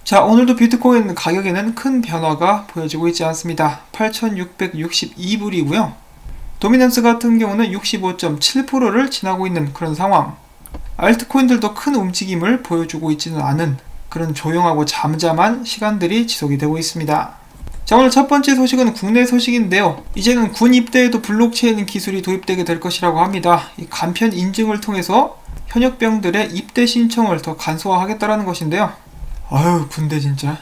자, 오늘도 비트코인 가격에는 큰 변화가 보여지고 있지 않습니다. 8,662불이고요. 도미넌스 같은 경우는 65.7%를 지나고 있는 그런 상황. 알트코인들도 큰 움직임을 보여주고 있지는 않은 그런 조용하고 잠잠한 시간들이 지속이 되고 있습니다. 자, 오늘 첫 번째 소식은 국내 소식인데요. 이제는 군 입대에도 블록체인 기술이 도입되게 될 것이라고 합니다. 이 간편 인증을 통해서 현역병들의 입대 신청을 더 간소화하겠다는 것인데요. 아유, 군대 진짜.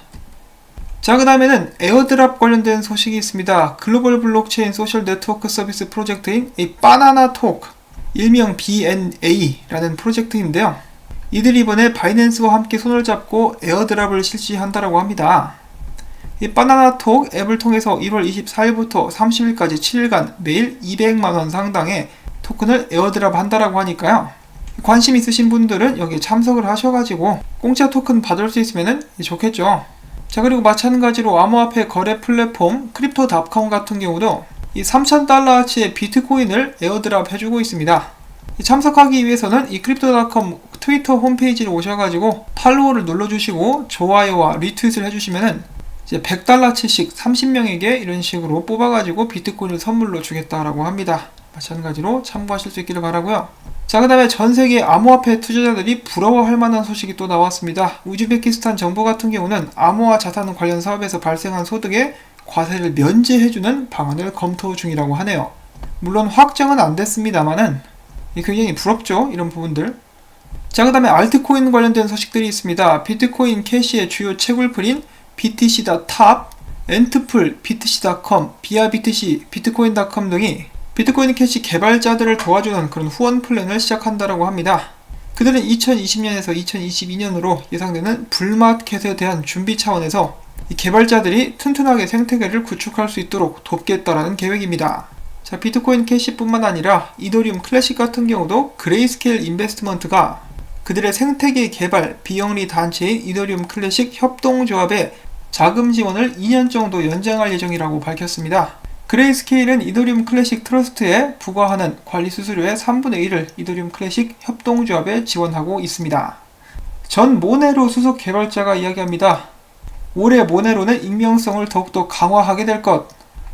자, 그 다음에는 에어드랍 관련된 소식이 있습니다. 글로벌 블록체인 소셜 네트워크 서비스 프로젝트인 이 바나나 토크, 일명 BNA라는 프로젝트인데요. 이들이 이번에 바이낸스와 함께 손을 잡고 에어드랍을 실시한다라고 합니다. 이 바나나 톡 앱을 통해서 1월 24일부터 30일까지 7일간 매일 200만원 상당의 토큰을 에어드랍 한다라고 하니까요. 관심 있으신 분들은 여기에 참석을 하셔가지고 공짜 토큰 받을 수 있으면 좋겠죠. 자, 그리고 마찬가지로 암호화폐 거래 플랫폼 크립토닷컴 같은 경우도 이 3,000달러어치의 비트코인을 에어드랍 해주고 있습니다. 참석하기 위해서는 이 크립토닷컴 트위터 홈페이지를 오셔가지고 팔로우를 눌러주시고 좋아요와 리트윗을 해주시면은 이제 100달러치씩 30명에게 이런 식으로 뽑아가지고 비트코인을 선물로 주겠다라고 합니다. 마찬가지로 참고하실 수 있기를 바라고요. 자, 그 다음에 전세계 암호화폐 투자자들이 부러워할 만한 소식이 또 나왔습니다. 우즈베키스탄 정부 같은 경우는 암호화 자산 관련 사업에서 발생한 소득에 과세를 면제해주는 방안을 검토 중이라고 하네요. 물론 확정은 안 됐습니다만은 굉장히 부럽죠, 이런 부분들. 자, 그 다음에 알트코인 관련된 소식들이 있습니다. 비트코인 캐시의 주요 채굴풀인 BTC.탑, 엔트풀, BTC.com, 비아BTC, 비트코인.com 등이 비트코인 캐시 개발자들을 도와주는 그런 후원 플랜을 시작한다라고 합니다. 그들은 2020년에서 2022년으로 예상되는 불마켓에 대한 준비 차원에서 이 개발자들이 튼튼하게 생태계를 구축할 수 있도록 돕겠다라는 계획입니다. 자, 비트코인 캐시뿐만 아니라 이더리움 클래식 같은 경우도 그레이스케일 인베스트먼트가 그들의 생태계 개발 비영리 단체인 이더리움 클래식 협동조합에 자금 지원을 2년 정도 연장할 예정이라고 밝혔습니다. 그레이스케일은 이더리움 클래식 트러스트에 부과하는 관리 수수료의 3분의 1을 이더리움 클래식 협동조합에 지원하고 있습니다. 전 모네로 수석 개발자가 이야기합니다. 올해 모네로는 익명성을 더욱더 강화하게 될 것.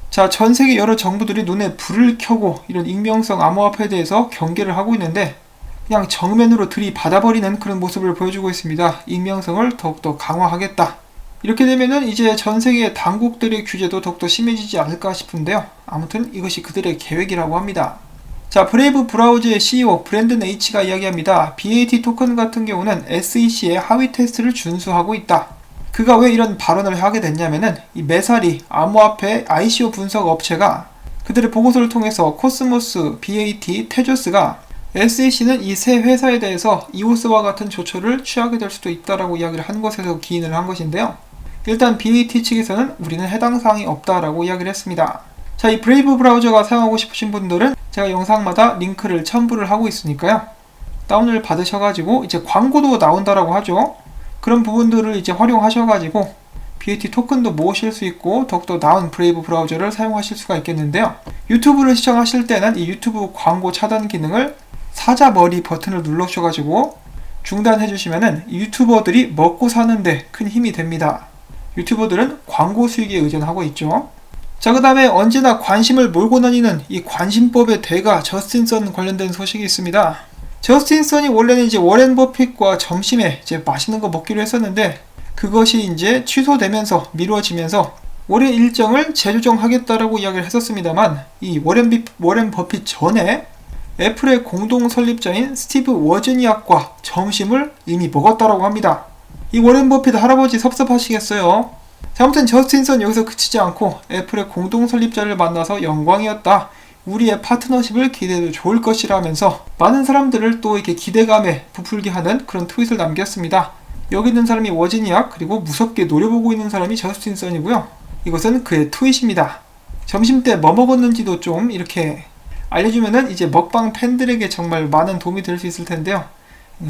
자, 전세계 여러 정부들이 눈에 불을 켜고 이런 익명성 암호화폐에 대해서 경계를 하고 있는데 그냥 정면으로 들이받아버리는 그런 모습을 보여주고 있습니다. 익명성을 더욱더 강화하겠다. 이렇게 되면은 이제 전세계 당국들의 규제도 더욱더 심해지지 않을까 싶은데요. 아무튼 이것이 그들의 계획이라고 합니다. 자, 브레이브 브라우저의 CEO 브랜든 H가 이야기합니다. BAT 토큰 같은 경우는 SEC의 하위 테스트를 준수하고 있다. 그가 왜 이런 발언을 하게 됐냐면은 이 메사리 암호화폐 ICO 분석 업체가 그들의 보고서를 통해서 코스모스, BAT, 테조스가 SEC는 이 세 회사에 대해서 이오스와 같은 조처를 취하게 될 수도 있다라고 이야기를 한 것에서 기인을 한 것인데요. 일단 BAT 측에서는 우리는 해당 사항이 없다라고 이야기를 했습니다. 자, 이 브레이브 브라우저가 사용하고 싶으신 분들은 제가 영상마다 링크를 첨부를 하고 있으니까요. 다운을 받으셔가지고 이제 광고도 나온다라고 하죠. 그런 부분들을 이제 활용하셔가지고 BAT 토큰도 모으실 수 있고 더욱더 나은 브레이브 브라우저를 사용하실 수가 있겠는데요. 유튜브를 시청하실 때는 이 유튜브 광고 차단 기능을 사자머리 버튼을 눌러주셔가지고 중단해주시면은 유튜버들이 먹고 사는데 큰 힘이 됩니다. 유튜버들은 광고 수익에 의존하고 있죠. 자, 그 다음에 언제나 관심을 몰고 다니는 이 관심법의 대가 저스틴 선 관련된 소식이 있습니다. 저스틴 선이 원래는 이제 워렌 버핏과 점심에 이제 맛있는 거 먹기로 했었는데 그것이 이제 취소되면서 미뤄지면서 올해 일정을 재조정하겠다라고 이야기를 했었습니다만 이 워렌 버핏 전에 애플의 공동 설립자인 스티브 워즈니악과 점심을 이미 먹었다라고 합니다. 이 워렌 버핏 할아버지 섭섭하시겠어요. 자, 아무튼 저스틴 선 여기서 그치지 않고 애플의 공동 설립자를 만나서 영광이었다. 우리의 파트너십을 기대해도 좋을 것이라면서 많은 사람들을 또 이렇게 기대감에 부풀게 하는 그런 트윗을 남겼습니다. 여기 있는 사람이 워지니악, 그리고 무섭게 노려보고 있는 사람이 저스틴 선이고요. 이것은 그의 트윗입니다. 점심 때 뭐 먹었는지도 좀 이렇게 알려주면은 이제 먹방 팬들에게 정말 많은 도움이 될 수 있을 텐데요.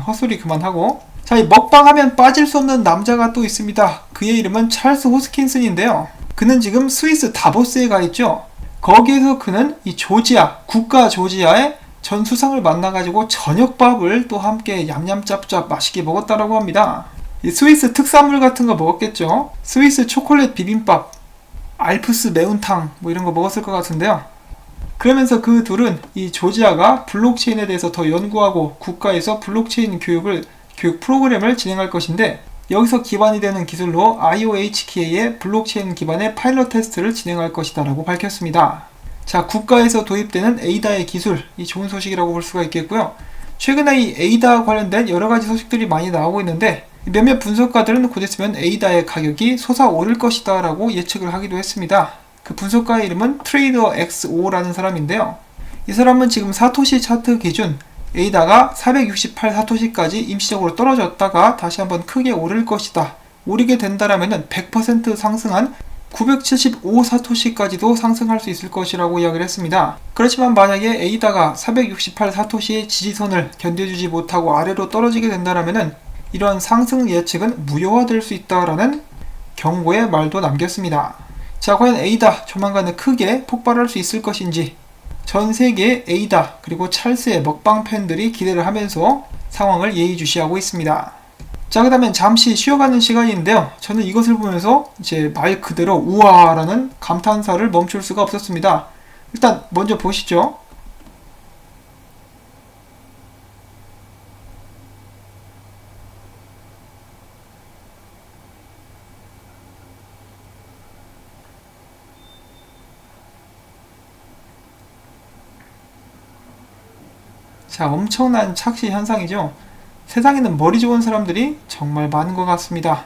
헛소리 그만하고. 자, 이 먹방하면 빠질 수 없는 남자가 또 있습니다. 그의 이름은 찰스 호스킨슨인데요. 그는 지금 스위스 다보스에 가 있죠. 거기에서 그는 이 조지아, 국가 조지아의 전 수상을 만나가지고 저녁밥을 또 함께 얌얌짭짭 맛있게 먹었다라고 합니다. 이 스위스 특산물 같은 거 먹었겠죠. 스위스 초콜릿 비빔밥, 알프스 매운탕 뭐 이런 거 먹었을 것 같은데요. 그러면서 그 둘은 이 조지아가 블록체인에 대해서 더 연구하고 국가에서 블록체인 교육 프로그램을 진행할 것인데, 여기서 기반이 되는 기술로 IOHK의 블록체인 기반의 파일럿 테스트를 진행할 것이다 라고 밝혔습니다. 자, 국가에서 도입되는 에이다의 기술, 이 좋은 소식이라고 볼 수가 있겠고요. 최근에 이 에이다 관련된 여러가지 소식들이 많이 나오고 있는데, 몇몇 분석가들은 곧 있으면 에이다의 가격이 솟아오를 것이다 라고 예측을 하기도 했습니다. 그 분석가의 이름은 트레이더 XO라는 사람인데요. 이 사람은 지금 사토시 차트 기준 에이다가 468 사토시까지 임시적으로 떨어졌다가 다시 한번 크게 오를 것이다, 오르게 된다라면 100% 상승한 975 사토시까지도 상승할 수 있을 것이라고 이야기를 했습니다. 그렇지만 만약에 에이다가 468 사토시의 지지선을 견뎌주지 못하고 아래로 떨어지게 된다라면 이런 상승 예측은 무효화될 수 있다라는 경고의 말도 남겼습니다. 자, 과연 에이다 조만간에 크게 폭발할 수 있을 것인지 전 세계의 에이다 그리고 찰스의 먹방 팬들이 기대를 하면서 상황을 예의주시하고 있습니다. 자, 그 다음엔 잠시 쉬어가는 시간인데요. 저는 이것을 보면서 이제 말 그대로 우와라는 감탄사를 멈출 수가 없었습니다. 일단 먼저 보시죠. 자, 엄청난 착시 현상이죠. 세상에는 머리 좋은 사람들이 정말 많은 것 같습니다.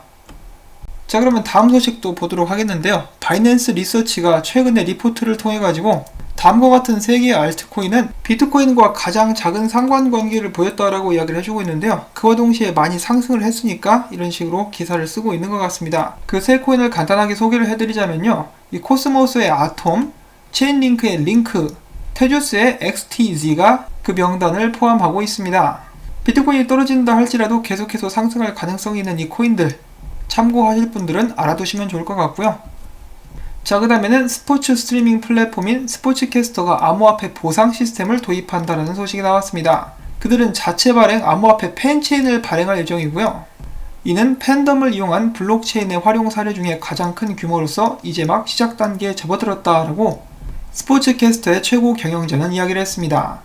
자, 그러면 다음 소식도 보도록 하겠는데요. 바이낸스 리서치가 최근에 리포트를 통해 가지고 다음과 같은 세 개의 알트코인은 비트코인과 가장 작은 상관관계를 보였다라고 이야기를 해주고 있는데요. 그와 동시에 많이 상승을 했으니까 이런 식으로 기사를 쓰고 있는 것 같습니다. 그 세 코인을 간단하게 소개를 해드리자면요. 이 코스모스의 아톰, 체인링크의 링크, 테주스의 XTZ가 그 명단을 포함하고 있습니다. 비트코인이 떨어진다 할지라도 계속해서 상승할 가능성이 있는 이 코인들, 참고하실 분들은 알아두시면 좋을 것 같고요. 자, 그 다음에는 스포츠 스트리밍 플랫폼인 스포츠캐스터가 암호화폐 보상 시스템을 도입한다는 소식이 나왔습니다. 그들은 자체 발행 암호화폐 팬체인을 발행할 예정이고요. 이는 팬덤을 이용한 블록체인의 활용 사례 중에 가장 큰 규모로서 이제 막 시작 단계에 접어들었다라고 스포츠캐스터의 최고 경영자는 이야기를 했습니다.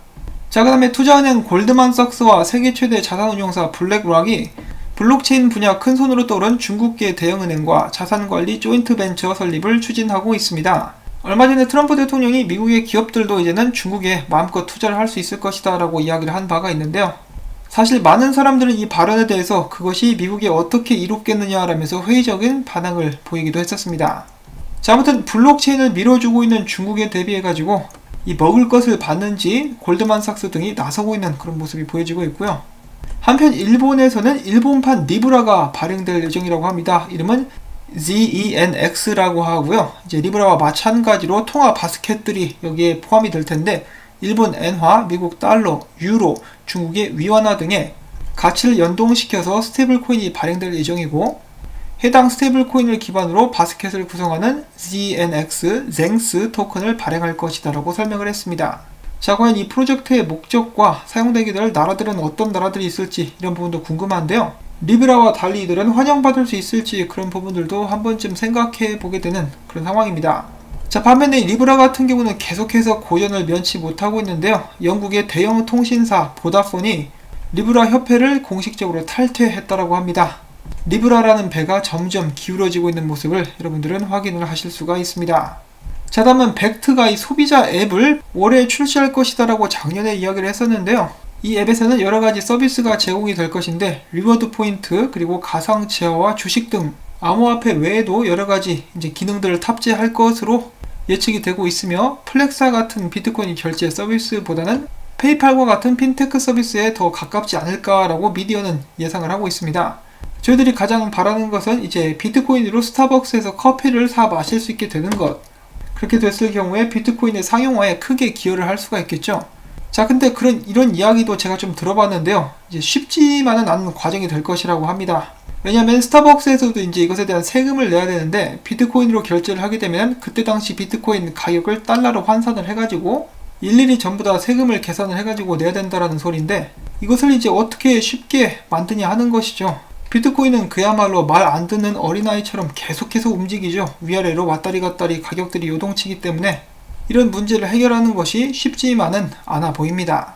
자, 그 다음에 투자은행 골드만삭스와 세계 최대 자산운용사 블랙락이 블록체인 분야 큰손으로 떠오른 중국계 대형은행과 자산관리 조인트 벤처 설립을 추진하고 있습니다. 얼마 전에 트럼프 대통령이 미국의 기업들도 이제는 중국에 마음껏 투자를 할 수 있을 것이다 라고 이야기를 한 바가 있는데요. 사실 많은 사람들은 이 발언에 대해서 그것이 미국에 어떻게 이롭겠느냐라면서 회의적인 반응을 보이기도 했었습니다. 자, 아무튼 블록체인을 밀어주고 있는 중국에 대비해가지고 이 먹을 것을 받는지 골드만삭스 등이 나서고 있는 그런 모습이 보여지고 있고요. 한편 일본에서는 일본판 리브라가 발행될 예정이라고 합니다. 이름은 ZENX라고 하고요. 이제 리브라와 마찬가지로 통화 바스켓들이 여기에 포함이 될 텐데, 일본 엔화, 미국 달러, 유로, 중국의 위안화 등의 가치를 연동시켜서 스테이블 코인이 발행될 예정이고, 해당 스테이블 코인을 기반으로 바스켓을 구성하는 ZNX, 쟁스 토큰을 발행할 것이다 라고 설명을 했습니다. 자, 과연 이 프로젝트의 목적과 사용되게 될 나라들은 어떤 나라들이 있을지 이런 부분도 궁금한데요. 리브라와 달리 이들은 환영받을 수 있을지 그런 부분들도 한 번쯤 생각해 보게 되는 그런 상황입니다. 자, 반면에 리브라 같은 경우는 계속해서 고전을 면치 못하고 있는데요. 영국의 대형 통신사 보다폰이 리브라 협회를 공식적으로 탈퇴했다라고 합니다. 리브라라는 배가 점점 기울어지고 있는 모습을 여러분들은 확인을 하실 수가 있습니다. 자, 다음은 벡트가 이 소비자 앱을 올해 출시할 것이다 라고 작년에 이야기를 했었는데요. 이 앱에서는 여러가지 서비스가 제공이 될 것인데, 리워드 포인트, 그리고 가상 제어와 주식 등 암호화폐 외에도 여러가지 이제 기능들을 탑재할 것으로 예측이 되고 있으며, 플렉사 같은 비트코인 결제 서비스보다는 페이팔과 같은 핀테크 서비스에 더 가깝지 않을까라고 미디어는 예상을 하고 있습니다. 저희들이 가장 바라는 것은 이제 비트코인으로 스타벅스에서 커피를 사 마실 수 있게 되는 것. 그렇게 됐을 경우에 비트코인의 상용화에 크게 기여를 할 수가 있겠죠. 자, 근데 이런 이야기도 제가 좀 들어봤는데요. 이제 쉽지만은 않은 과정이 될 것이라고 합니다. 왜냐하면 스타벅스에서도 이제 이것에 대한 세금을 내야 되는데, 비트코인으로 결제를 하게 되면 그때 당시 비트코인 가격을 달러로 환산을 해가지고 일일이 전부 다 세금을 계산을 해가지고 내야 된다라는 소리인데, 이것을 이제 어떻게 쉽게 만드냐 하는 것이죠. 비트코인은 그야말로 말 안 듣는 어린아이처럼 계속해서 움직이죠. 위아래로 왔다리 갔다리 가격들이 요동치기 때문에 이런 문제를 해결하는 것이 쉽지만은 않아 보입니다.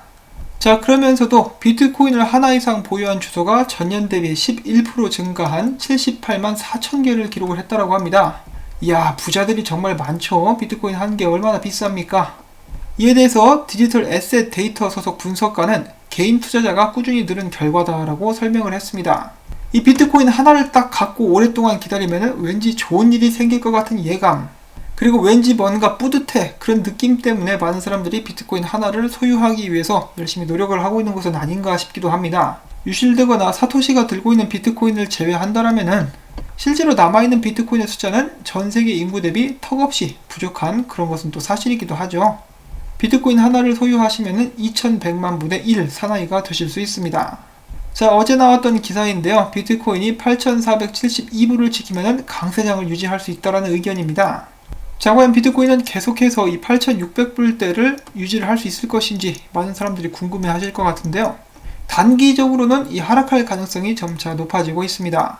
자, 그러면서도 비트코인을 하나 이상 보유한 주소가 전년 대비 11% 증가한 78만 4천 개를 기록을 했다고 합니다. 이야, 부자들이 정말 많죠. 비트코인 한 개 얼마나 비쌉니까? 이에 대해서 디지털 에셋 데이터 소속 분석가는 개인 투자자가 꾸준히 늘은 결과다라고 설명을 했습니다. 이 비트코인 하나를 딱 갖고 오랫동안 기다리면 왠지 좋은 일이 생길 것 같은 예감, 그리고 왠지 뭔가 뿌듯해, 그런 느낌 때문에 많은 사람들이 비트코인 하나를 소유하기 위해서 열심히 노력을 하고 있는 것은 아닌가 싶기도 합니다. 유실되거나 사토시가 들고 있는 비트코인을 제외한다라면은 실제로 남아있는 비트코인의 숫자는 전 세계 인구 대비 턱없이 부족한 그런 것은 또 사실이기도 하죠. 비트코인 하나를 소유하시면은 2100만 분의 1 사나이가 되실 수 있습니다. 자, 어제 나왔던 기사인데요. 비트코인이 8472불을 지키면은 강세장을 유지할 수 있다라는 의견입니다. 자, 과연 비트코인은 계속해서 이 8600불대를 유지를 할 수 있을 것인지 많은 사람들이 궁금해 하실 것 같은데요. 단기적으로는 이 하락할 가능성이 점차 높아지고 있습니다.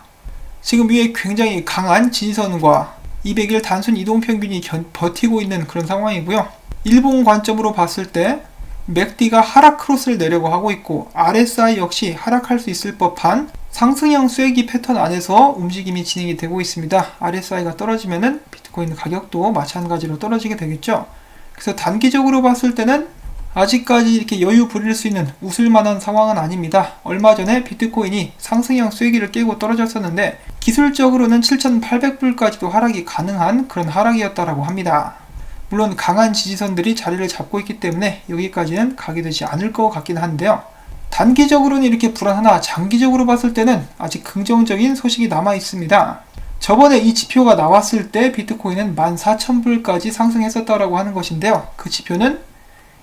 지금 위에 굉장히 강한 지지선과 200일 단순 이동평균이 버티고 있는 그런 상황이고요. 일본 관점으로 봤을 때 맥디가 하락 크로스를 내려고 하고 있고 RSI 역시 하락할 수 있을 법한 상승형 쐐기 패턴 안에서 움직임이 진행이 되고 있습니다. RSI가 떨어지면은 비트코인 가격도 마찬가지로 떨어지게 되겠죠. 그래서 단기적으로 봤을 때는 아직까지 이렇게 여유 부릴 수 있는 웃을만한 상황은 아닙니다. 얼마 전에 비트코인이 상승형 쐐기를 깨고 떨어졌었는데 기술적으로는 7,800불까지도 하락이 가능한 그런 하락이었다라고 합니다. 물론 강한 지지선들이 자리를 잡고 있기 때문에 여기까지는 가게 되지 않을 것 같긴 한데요. 단기적으로는 이렇게 불안하나 장기적으로 봤을 때는 아직 긍정적인 소식이 남아 있습니다. 저번에 이 지표가 나왔을 때 비트코인은 14,000불까지 상승했었다라고 하는 것인데요. 그 지표는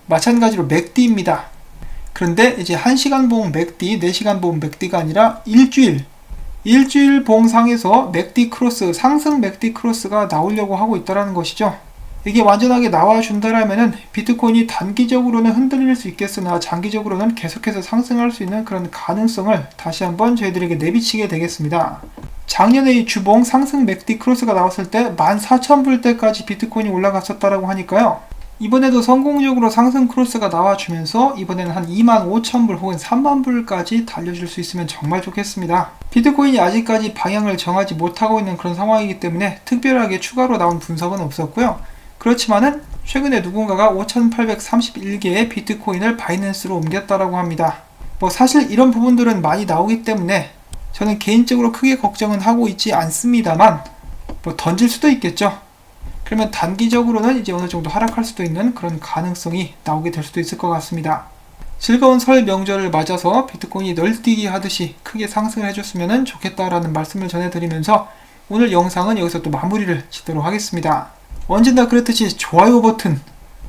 마찬가지로 맥디입니다. 그런데 이제 1시간 봉 맥디, 4시간 봉 맥디가 아니라 일주일 봉상에서 맥디 크로스, 상승 맥디 크로스가 나오려고 하고 있다는 것이죠. 이게 완전하게 나와준다라면은 비트코인이 단기적으로는 흔들릴 수 있겠으나 장기적으로는 계속해서 상승할 수 있는 그런 가능성을 다시 한번 저희들에게 내비치게 되겠습니다. 작년에 이 주봉 상승 맥디 크로스가 나왔을 때 14,000불대까지 비트코인이 올라갔었다라고 하니까요. 이번에도 성공적으로 상승 크로스가 나와주면서 이번에는 한 25,000불 혹은 30,000불까지 달려줄 수 있으면 정말 좋겠습니다. 비트코인이 아직까지 방향을 정하지 못하고 있는 그런 상황이기 때문에 특별하게 추가로 나온 분석은 없었고요. 그렇지만은 최근에 누군가가 5,831개의 비트코인을 바이낸스로 옮겼다라고 합니다. 사실 이런 부분들은 많이 나오기 때문에 저는 개인적으로 크게 걱정은 하고 있지 않습니다만 던질 수도 있겠죠. 그러면 단기적으로는 이제 어느 정도 하락할 수도 있는 그런 가능성이 나오게 될 수도 있을 것 같습니다. 즐거운 설 명절을 맞아서 비트코인이 널뛰기 하듯이 크게 상승을 해줬으면 좋겠다라는 말씀을 전해드리면서 오늘 영상은 여기서 또 마무리를 짓도록 하겠습니다. 언제나 그랬듯이 좋아요 버튼,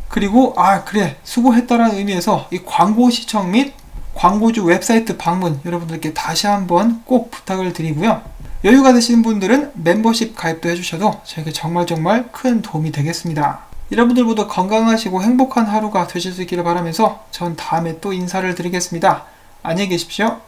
그리고 그래 수고했다라는 의미에서 이 광고 시청 및 광고주 웹사이트 방문 여러분들께 다시 한번 꼭 부탁을 드리고요. 여유가 되시는 분들은 멤버십 가입도 해주셔도 저에게 정말 큰 도움이 되겠습니다. 여러분들 모두 건강하시고 행복한 하루가 되실 수 있기를 바라면서 전 다음에 또 인사를 드리겠습니다. 안녕히 계십시오.